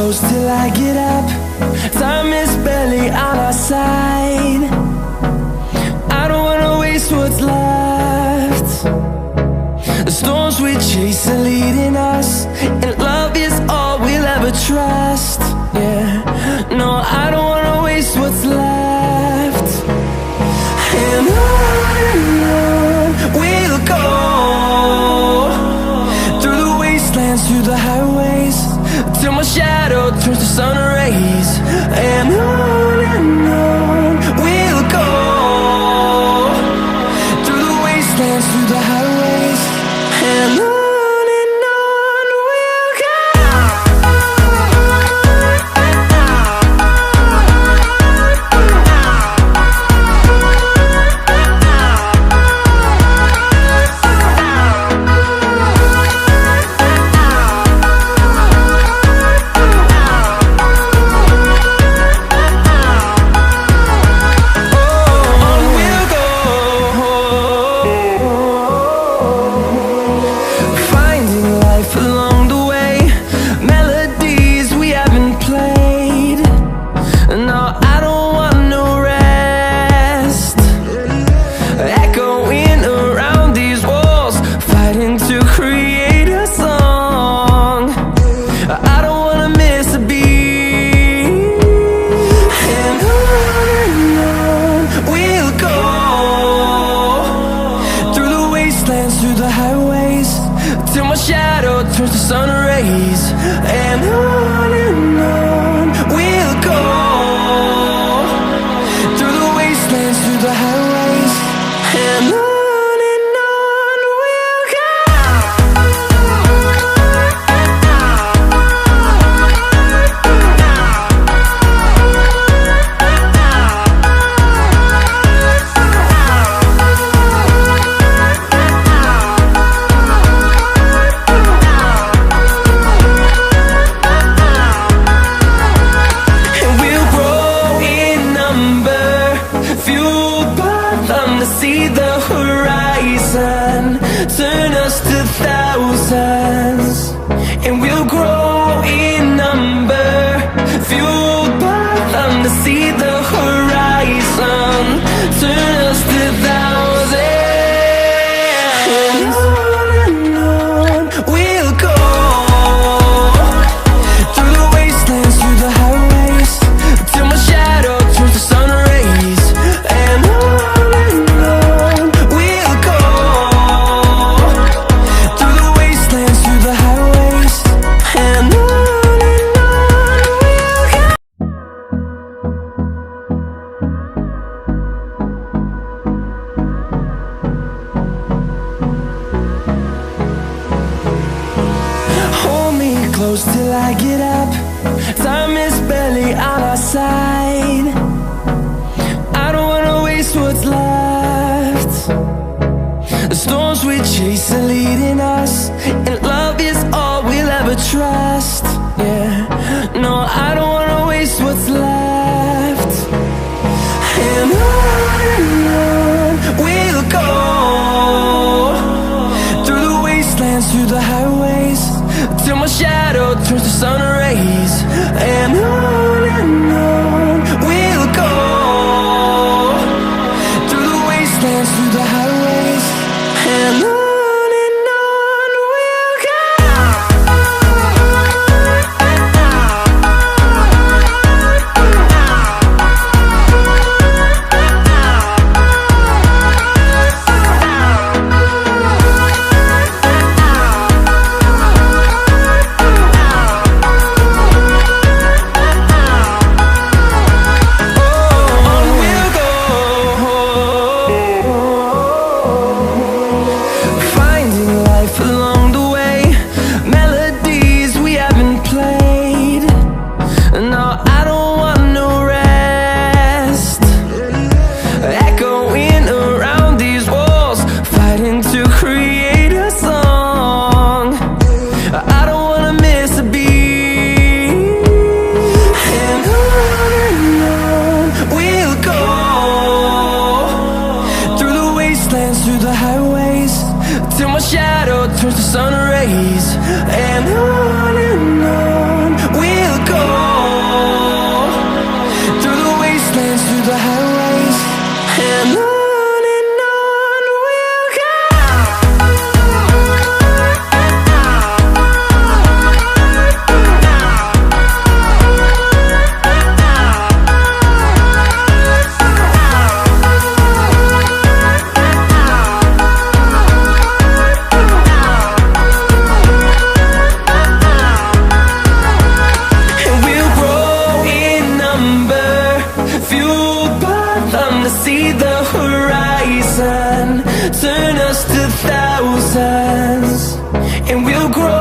close till I get up. Time is barely on our side. I don't wanna waste what's left. The storms we chase are leading us, and love is all we'll ever trust. Yeah, no, I don't wanna waste what's left. And on we'll go, through the wastelands, through the highways, till my shadow turns to sun rays. And on we'll go, through the wastelands, through the highways, and on we'll go. Through the highways, till my shadow turns to sun rays. And on we'll go, through the wastelands, through the highways, and on we'll go. See the horizon, turn us to thousands, and we'll grow in number, fueled by them. To see the horizon, turn us to thousands, and on we'll go, through the wastelands, through the highways, till my shadow turns to sun rays. And on close till I get up. Time is barely on our side. I don't wanna waste what's left. The storms we chase are leading us, and love is all we'll ever trust. Yeah, no, I don't wanna waste what's left. And on we'll go, through the wastelands, through the highways, till my shadow turns to sun rays. And on we'll go, through the wastelands, through the highways, and on we'll go. turns to sun rays, and on we'll go. turn us to thousands, and we'll grow